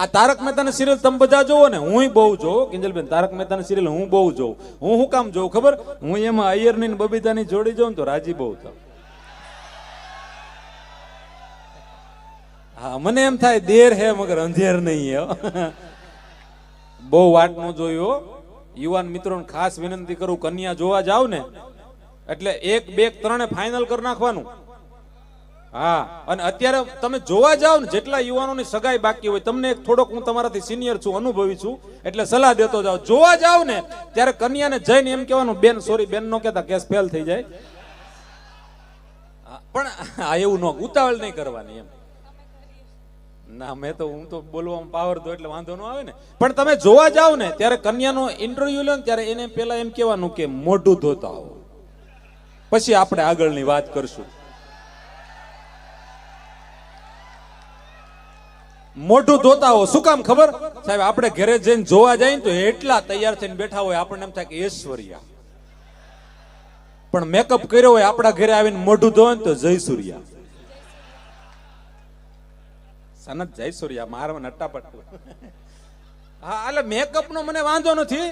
આ તારક મહેતાની સિરિયલ તમે બધા જોવો ને, હું બહુ જોઉં કિંજલબેન, તારક મહેતાની સિરિયલ હું બહુ જોઉં. હું શું કામ જોઉં ખબર? હું એમાં અય્યરની ને બબીતાની જોડી જોઉં ને તો રાજી બહુ થાવ. હા, મને એમ થાય દેર હે મગર અંધેર નહીં હે. બહુ વાટ નો જોયો. યુવાન મિત્રોને ખાસ વિનંતી કરું, કન્યા જોવા જાવ ને એટલે 1, 2, 3 ફાઇનલ કરી નાખવાનું. હા, અને અત્યારે તમે જોવા જાવ ને, જેટલા યુવાનોની સગાઈ બાકી હોય, તમને એક થોડોક હું તમારાથી સિનિયર છું, અનુભવી છું, એટલે સલાહ દેતો જાવ. જોવા જાવ ને ત્યારે કન્યાને જઈને એમ કહેવાનું, બેન સોરી, બેન નો કહેતા, કેસ ફેલ થઈ જાય. પણ હા, એવું ન, ઉતાવળ નહીં કરવાની એમ. ના, હું તો બોલવામાં પાવર દો એટલે વાંધો ન આવે ને. પણ તમે જોવા જાવ ને ત્યારે કન્યાનો ઇન્ટરવ્યુ લો ને ત્યારે એને પેલા એમ કહેવાનું કે મોઢું ધોતા આવો, પછી આપણે આગળની વાત કરશું. મોઢું ધોતા હો, શું કામ ખબર સાહેબ? આપણે ઘરે જઈને જોવા જાય ને તો એટલા તૈયાર થઈને બેઠા હોય, આપણને એમ થાય કે ઐશ્વર્યા. પણ મેકઅપ કર્યો હોય, આપણા ઘરે આવીને મોઢું ધોવે ને તો જયસૂર્યા. સનત જયસૂર્યા મારવા નટ્ટાપટ. હા, એટલે મેકઅપ નો મને વાંધો નથી.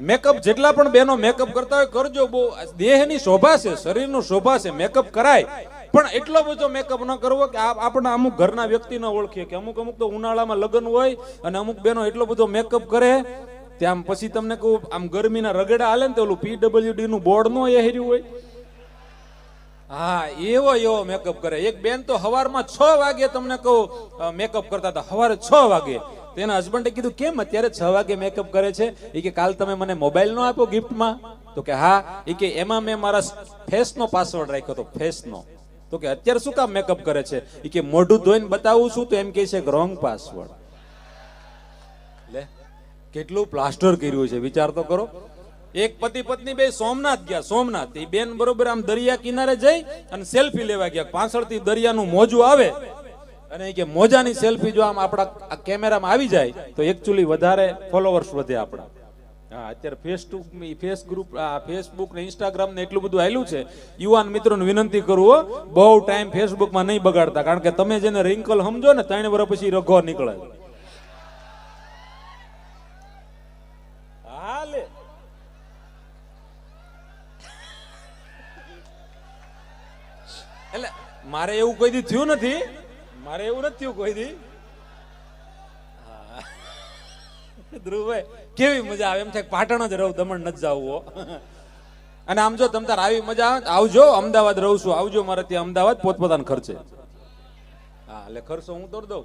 મેકઅપ જેટલા પણ બહેનો મેકઅપ કરતા હોય કરજો. બહુ દેહની શોભા છે, શરીરનું શોભા છે, મેકઅપ કરાય. પણ એટલો બધો મેકઅપ ન કરવો કે આપણા અમુક ઘરના વ્યક્તિ ન ઓળખીએ. કે અમુક તો ઉનાળામાં લગ્ન હોય અને અમુક બહેનો એટલો બધો મેકઅપ કરે ત્યાં પછી તમને કહું, આમ ગરમીના રગડા હાલે ને તો ઓલું PWD નું બોર્ડ નો હેર્યું હોય. હા, એવો મેકઅપ કરે. એક બેન તો સવારમાં 6 વાગે તમને કહું મેકઅપ કરતા હતા, સવારે 6 વાગે. તેના હસબન્ડે કીધું, કેમ અત્યારે 6 વાગે મેકઅપ કરે છે? એ કે કાલ તમે મને મોબાઈલ નો આપ્યો ગિફ્ટમાં? તો કે હા. એ કે એમાં મેં મારા ફેસનો પાસવર્ડ રાખ્યો હતો, ફેસનો. તો કે અત્યારે શું કામ મેકઅપ કરે છે? એ કે મોઢું ધોઈને બતાવું છું તો એમ કહે છે રોંગ પાસવર્ડ. લે, કેટલું પ્લાસ્ટર કર્યું છે, વિચાર તો કરો. એક પતિ પત્ની બે સોમનાથ ગયા. સોમનાથ એ બેન બરોબર આમ દરિયા કિનારે જઈ અને સેલ્ફી લેવા ગયા. પાછળથી દરિયાનું મોજું આવે અને કે મોજાની સેલ્ફી જો આમ આપણા કેમેરામાં આવી જાય તો એકચ્યુઅલી વધારે ફોલોવર્સ વધે આપણા. હા, અત્યારે ફેસબુક ને ઇન્સ્ટાગ્રામ ને એટલું બધું આવેલું છે. યુવાન મિત્રોને વિનંતી કરું, બહુ ટાઈમ ફેસબુકમાં નહીં બગાડતા, કારણ કે તમે જેને રિંકલ સમજો ને 3 વર્ષ પછી રઘો નીકળે. હાલે એટલે મારે એવું કોઈ દી થયું નથી. મારે એવું નથી થયું કોઈ દી. ધ્રુવભાઈ કેવી મજા આવે, એમ થાય પાટણ જ રહું, દમણ નથી જવું. અને આમ જો તમ તાર આવી મજા આવે આવજો. અમદાવાદ રહું છું, આવજો મારે ત્યાં અમદાવાદ પોતપોતાના ખર્ચે. હા, એટલે ખર્ચો હું તોડ દઉં.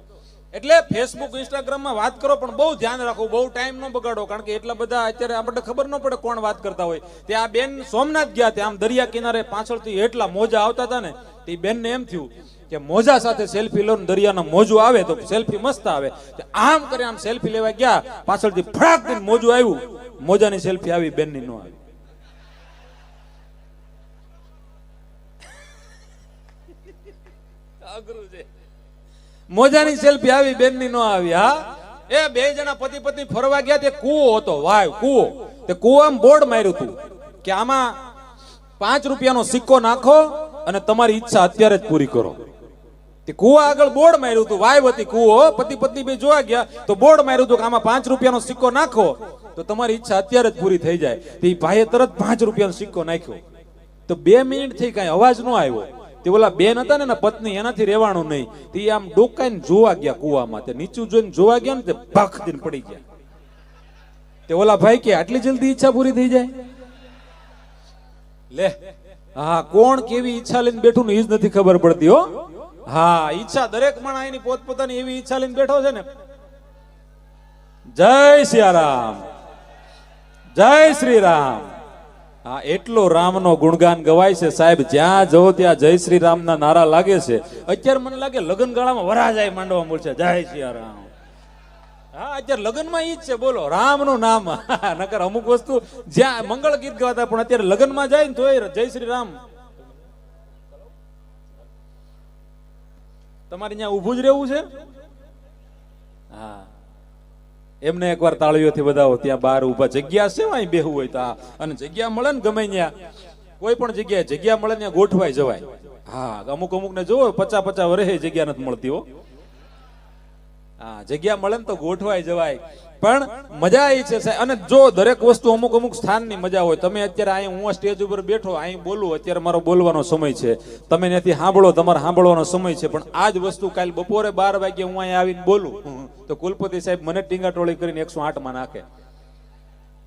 એટલે ફેસબુક ઇન્સ્ટાગ્રામમાં વાત કરો પણ બહુ ધ્યાન રાખો, બહુ ટાઈમ ન બગાડો, કારણ કે એટલા બધા અત્યારે આપણને ખબર ન પડે કોણ વાત કરતા હોય. ત્યાં આ બેન સોમનાથ ગયા, ત્યાં આમ દરિયા કિનારે પાછળથી એટલા મોજા આવતા હતા ને, તે બેનને એમ થયું કે મોજા સાથે સેલ્ફી લો, દરિયાના મોજું આવે તો સેલ્ફી મસ્ત આવે. આમ કરે આમ સેલ્ફી લેવા ગયા, પાછળથી ફડાક દઈને મોજું આવ્યું, મોજાની સેલ્ફી આવી, બેનની નો આવી. અઘરું છે. મોજાની સેલ્ફી આવી, બેનની નો આવી. હા, એ બે જણા પતિ પત્ની ફરવા ગયા. તે કૂવો હતો, વાવ કૂવો. તે કૂવામાં બોર્ડ માર્યું હતું કે આમાં 5 રૂપિયાનો સિક્કો નાખો અને તમારી ઈચ્છા અત્યારે જ પૂરી કરો. તે કૂવા આગળ બોર્ડ માર્યું હતું, વાવ હતી કૂવો. પતિ પત્ની બે જોવા ગયા તો બોર્ડ માર્યું હતું કે આમાં 5 રૂપિયાનો સિક્કો નાખો તો તમારી ઈચ્છા અત્યારે જ પૂરી થઈ જાય. તે ભાઈએ તરત 5 રૂપિયાનો સિક્કો નાખ્યો. તો 2 મિનિટ થઈ કઈ અવાજ ન આવ્યો. તે ઓલા બેન હતા ને પત્ની, એનાથી રહેવાનું નહીં. તે આમ ડોકાઈને જોવા ગયા કુવામાં. તે નીચું જોઈને જોવા ગયા ને તે ભખ દઈને પડી ગયા. તે ઓલા ભાઈ કે આટલી જલ્દી ઈચ્છા પૂરી થઈ જાય? લે, હા, કોણ કેવી ઈચ્છા લઈને બેઠું ને એ જ નથી ખબર પડતી. હો, હા, ઈચ્છા દરેક માણસ એની પોતપોતાની એવી ઈચ્છા લઈને બેઠો છે ને. જય સિયારામ, જય શ્રી રામ. હા, એટલો રામનો ગુણગાન ગવાય છે સાહેબ. જ્યાં જવો ત્યાં જય શ્રી રામના નારા લાગે છે. અત્યારે મને લાગે લગ્ન ગાળામાં વરાજાય માંડવા મળશે જય સિયારામ. હા, અત્યારે લગ્નમાં ઈ જ છે, બોલો રામનું નામ. નકર અમુક વસ્તુ જ્યાં મંગળ ગીત ગાતા પણ અત્યારે લગ્નમાં જાય ને તો જય શ્રી રામ. તમારે ત્યાં ઊભું જ રહેવું છે? હા, એમને એકવાર તાળીઓથી વધાવો. ત્યાં બહાર ઊભા જગ્યા છે, અહીં બેહવું હોય તો. અને જગ્યા મળે ને ગમે ત્યાં, કોઈ પણ જગ્યાએ જગ્યા મળે ત્યાં ગોઠવાઈ જવાય. હા, અમુક ને જોવો 50-50 વર્ષે જગ્યા નથી મળતી. હો, હા, જગ્યા મળે ને તો ગોઠવાઈ જવાય, પણ મજા એ છે સાહેબ. અને જો દરેક વસ્તુ અમુક અમુક સ્થાનની મજા હોય. તમે અત્યારે અહીં હું સ્ટેજ ઉપર બેઠો અહીં બોલું, અત્યારે મારો બોલવાનો સમય છે, તમે ત્યાંથી સાંભળો, તમારે સાંભળવાનો સમય છે, પણ આ જ વસ્તુ કાલ બપોરે 12 વાગે હું અહીં આવીને બોલું તો કુલપતિ સાહેબ મને ટીંગાટોળી કરીને 108 માં નાખે.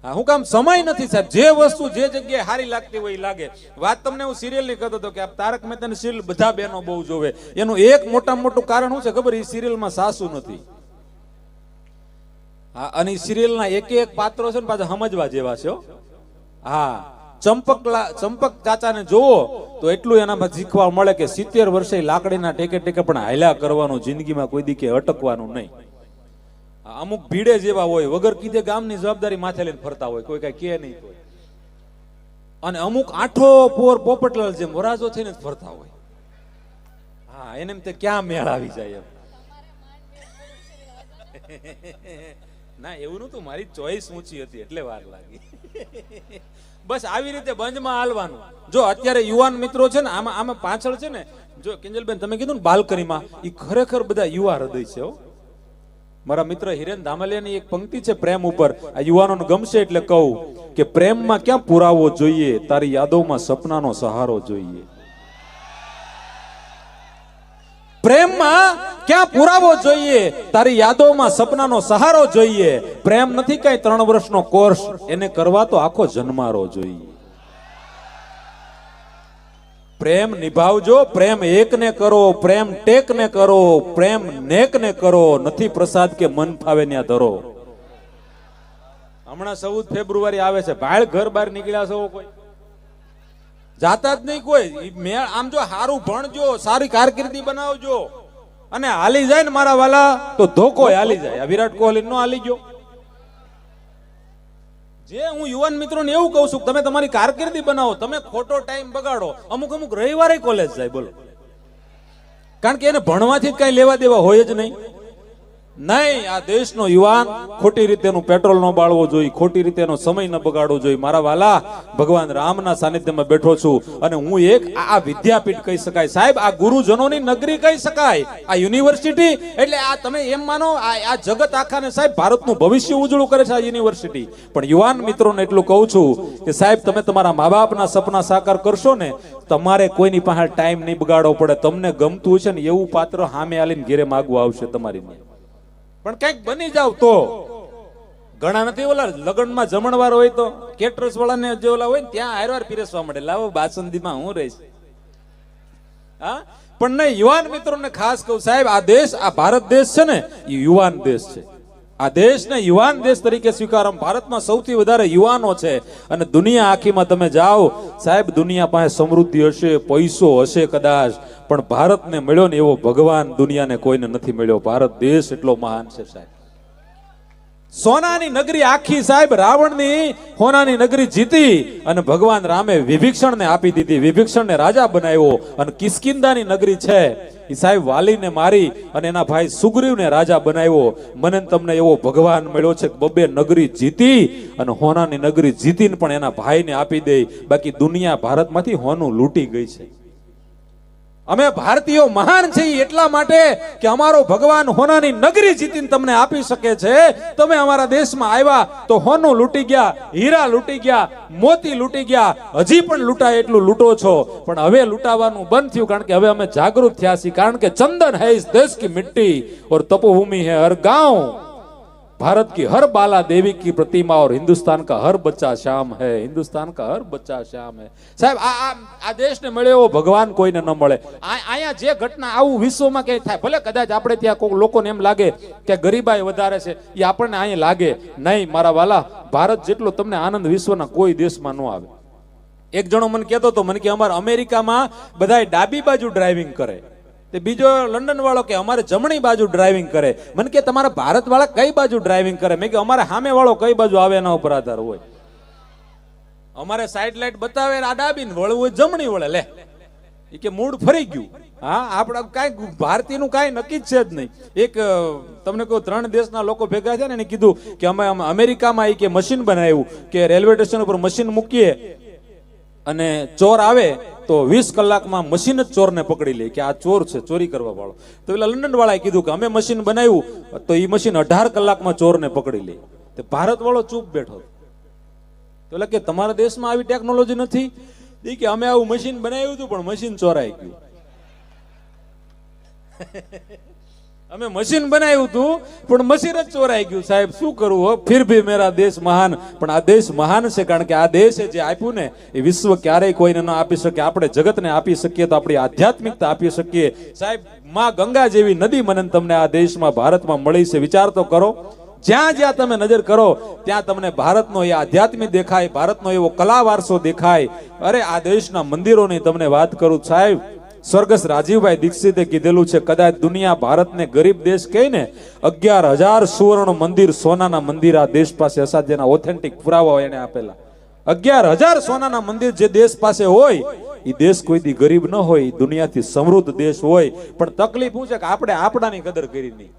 હા, હું કામ સમય નથી સાહેબ. જે વસ્તુ જે જગ્યાએ સારી લાગતી હોય એ લાગે. વાત તમને હું સિરિયલ ની કરતો હતો કે આ તારક મહેતાની સિરિયલ બધા બહેનો બહુ જોવે. એનું એક મોટું કારણ શું છે ખબર? એ સિરિયલમાં સાસુ નથી. હા, અને સિરિયલના એક પાત્રો છે ને પાછા સમજવા જેવા છે. હા, ચંપક ચાચાને જોવો તો એટલું એનામાં શીખવા મળે કે 70 વર્ષે લાકડીના ટેકે પણ હાલ્યા કરવાનું, જિંદગીમાં કોઈ દી કે અટકવાનું નહીં. અમુક ભીડે જેવા હોય, વગર કીધે ગામની જવાબદારી માથે લઈને ફરતા હોય, કોઈ કઈ કે નહીં હોય. અને અમુક આઠો પોર પોપટલાલ જેમ વરાજો થઈને જ ફરતા હોય. હા, એને એમ તે ક્યાં મેળ આવી જાય એમ. ના, એવું નતું, મારી ચોઈસ ઊંચી હતી એટલે વાર લાગી. બસ આવી રીતે બંધમાં હાલવાનું. જો અત્યારે યુવાન મિત્રો છે ને, આમાં પાછળ છે ને, જો કિંજલબેન તમે કીધું ને બાલ્કનીમાં, એ ખરેખર બધા યુવા હૃદય છે. મારા મિત્ર હિરેન ધામલિયાની એક પંક્તિ છે પ્રેમ ઉપર, આ યુવાનોને ગમશે એટલે કહું કે પ્રેમમાં ક્યાં પુરાવો જોઈએ, તારી યાદોમાં સપનાનો સહારો જોઈએ. પ્રેમમાં ક્યાં પુરાવો જોઈએ, તારી યાદોમાં સપનાનો સહારો જોઈએ. પ્રેમ નથી કઈ 3 વર્ષનો કોર્સ, એને કરવા તો આખો જન્મારો જોઈએ. પ્રેમ નિભાવજો, પ્રેમ એકને કરો, પ્રેમ ટેકને કરો, પ્રેમ નેકને કરો, નથી પ્રસાદ કે મન ફાવે ત્યાં ધરો. હમણાં 14 ફેબ્રુઆરી આવે છે, ભાળ ઘર બહાર નીકળ્યા છો કોઈ? જાતા જ નહીં કોઈ. મેળ આમ જો સારું ભણજો, સારી કારકિર્દી બનાવજો, અને હાલી જાય ને મારા વાલા તો ધોકો હાલી જાય. આ વિરાટ કોહલી નો હાલી ગયો. જે હું યુવાન મિત્રોને એવું કહું છું, તમે તમારી કારકિર્દી બનાવો, તમે ખોટો ટાઈમ બગાડો. અમુક રવિવારે કોલેજ જાય, બોલો, કારણ કે એને ભણવાથી જ કઈ લેવા દેવા હોય જ નહીં. આ દેશનો યુવાન ખોટી રીતે એનું પેટ્રોલ ન બાળવો જોઈએ, ખોટી રીતે એનો સમય ન બગાડવો જોઈએ. મારા વાલા, ભગવાન રામના સાનિધ્યમાં બેઠો છું, અને હું આ વિદ્યાપીઠ કહી શકાય સાહેબ, આ ગુરુજનોની નગરી કહી શકાય, આ યુનિવર્સિટી. એટલે આ તમે એમ માનો આ જગત આખાને સાહેબ ભારતનું ભવિષ્ય ઉજળું કરે છે આ યુનિવર્સિટી. પણ યુવાન મિત્રોને એટલું કહું છું કે સાહેબ, તમે તમારા મા બાપના સપના સાકાર કરશો ને, તમારે કોઈની પાસે ટાઈમ નહીં બગાડવો પડે. તમને ગમતું હશે ને એવું પાત્ર સામે આલીને ઘેરે માગવું આવશે તમારી. પણ કઈક બની જાવ તો. ઘણા નથી ઓલા લગ્નમાં જમણવાર હોય તો કેટરસ વાળાને જે ઓલા હોય ને ત્યાં હારવાર પીરસવા મળે, લાવો બાસંદીમાં હું રહીશ. હા, પણ નહીં, યુવાન મિત્રોને ખાસ કહું સાહેબ, આ દેશ, આ ભારત દેશ છે ને, એ યુવાન દેશ છે. આ દેશને યુવાન દેશ તરીકે સ્વીકારો. ભારતમાં સૌથી વધારે યુવાનો છે, અને દુનિયા આખીમાં તમે જાઓ સાહેબ, દુનિયા પાસે સમૃદ્ધિ હશે, પૈસો હશે કદાચ, પણ ભારતને મળ્યો ને એવો ભગવાન દુનિયાને કોઈને નથી મળ્યો. ભારત દેશ એટલો મહાન છે સાહેબ. સોનાની નગરી આખી સાહેબ, રાવણની સોનાની નગરી જીતી અને ભગવાન રામે વિભીષણને આપી દીધી, વિભીષણને રાજા બનાવ્યો. અને કિષ્કિંધાની નગરી છે એ સાહેબ વાલીને મારી અને એના ભાઈ સુગ્રીવને રાજા બનાવ્યો. મને તમને એવો ભગવાન મળ્યો છે કે બબે નગરી જીતી અને સોનાની નગરી જીતીને પણ એના ભાઈને આપી દે. બાકી દુનિયા ભારતમાંથી સોનું લૂંટી ગઈ છે. અમે ભારતીયો મહાન છીએ એટલા માટે કે અમારો ભગવાન સોનાની નગરી જીતીને તમને આપી શકે છે. તમે અમારા દેશમાં આવ્યા તો સોનું લૂંટી ગયા, હીરા લૂંટી ગયા, મોતી લૂંટી ગયા, હજી પણ લૂંટાય એટલું લૂંટો છો. પણ હવે લૂંટાવાનું બંધ થયું, કારણ કે હવે અમે જાગૃત થયા છીએ. કારણ કે ચંદન है इस देश की मिट्टी और तपोभूमि है हर गांव, भारत की हर बाला देवी की प्रतिमा और हिंदुस्तान का हर बच्चा श्याम है, हिंदुस्तान का हर बच्चा श्याम है. સાહેબ, આ દેશને મળે એવો ભગવાન કોઈને ન મળે. અહીંયા જે ઘટના આવું વિશ્વમાં કઈ થાય, ભલે કદાચ આપણે ત્યાં કોઈ લોકોને એમ લાગે કે ગરીબાઈ વધારે છે, એ આપણને અહીંયા લાગે નહીં. મારા વાલા, ભારત જેટલો તમને આનંદ વિશ્વના કોઈ દેશમાં ન આવે. એક જણો મને કહેતો હતો, મને કે અમારા અમેરિકામાં બધાય ડાબી બાજુ ડ્રાઇવિંગ કરે, બીજો લંડન વાળો કે અમારે જમણી બાજુ ડ્રાઇવિંગ કરે. મને કે તમારા ભારત વાળા કઈ બાજુ ડ્રાઇવિંગ કરે? મેં કે અમારે સામે વાળો કઈ બાજુ આવે એના ઉપર આધાર હોય. અમારે સાઈડ લાઈટ બતાવે આ ડાબી ને વળવું હોય જમણી વળે. લે, એ કે મૂડ ફરી ગયું. હા, આપડા કઈ ભારતીયનું કઈ નક્કી જ છે જ નહીં. એક તમને કહું, 3 દેશના લોકો ભેગા છે ને, એને કીધું કે અમે અમેરિકામાં કે મશીન બનાવ્યું કે રેલવે સ્ટેશન ઉપર મશીન મૂકીએ અને ચોર આવે તો 20 કલાકમાં મશીન જ ચોરને પકડી લે કે આ ચોર છે, ચોરી કરવા વાળો. તો પેલા લંડન વાળાએ કીધું કે અમે મશીન બનાવ્યું તો એ મશીન 18 કલાકમાં ચોરને પકડી લે. તો ભારત વાળો ચૂપ બેઠો. તો એટલે કે તમારા દેશમાં આવી ટેકનોલોજી નથી? એ કે અમે આવું મશીન બનાવ્યું હતું પણ મશીન ચોરાઈ ગયું. અમે મશીન બનાવ્યું હતું પણ મશીન જ ચોરાઈ ગયું. સાહેબ શું કરવું હો, ફિર ભી મેરા દેશ મહાન. પણ આ દેશ મહાન છે કારણ કે આ દેશે જે આપ્યું ને એ વિશ્વ ક્યારેય કોઈને ન આપી શકે. આપણે જગતને આપી શકીએ તો આપણી આધ્યાત્મિકતા આપી શકીએ. સાહેબ માં ગંગા જેવી નદી મને તમને આ દેશમાં ભારતમાં મળી છે. વિચાર તો કરો, જ્યાં જ્યાં તમે નજર કરો ત્યાં તમને ભારતનો એ આધ્યાત્મિક દેખાય, ભારતનો એવો કલા વારસો દેખાય. અરે આ દેશના મંદિરોની તમને વાત કરું સાહેબ, સ્વર્ગસ્થ રાજીવભાઈ દીક્ષિતે કીધેલું છે કદાચ દુનિયા ભારતને ગરીબ દેશ કહે ને, 11,000 સુવર્ણ મંદિર સોનાના મંદિર આ દેશ પાસે હશે, જેના ઓથેન્ટિક પુરાવા એને આપેલા. 11,000 સોનાના મંદિર જે દેશ પાસે હોય એ દેશ કોઈ દી ગરીબ ન હોય, દુનિયાથી સમૃદ્ધ દેશ હોય. પણ તકલીફ શું છે કે આપણે આપણાની કદર કરી નહીં.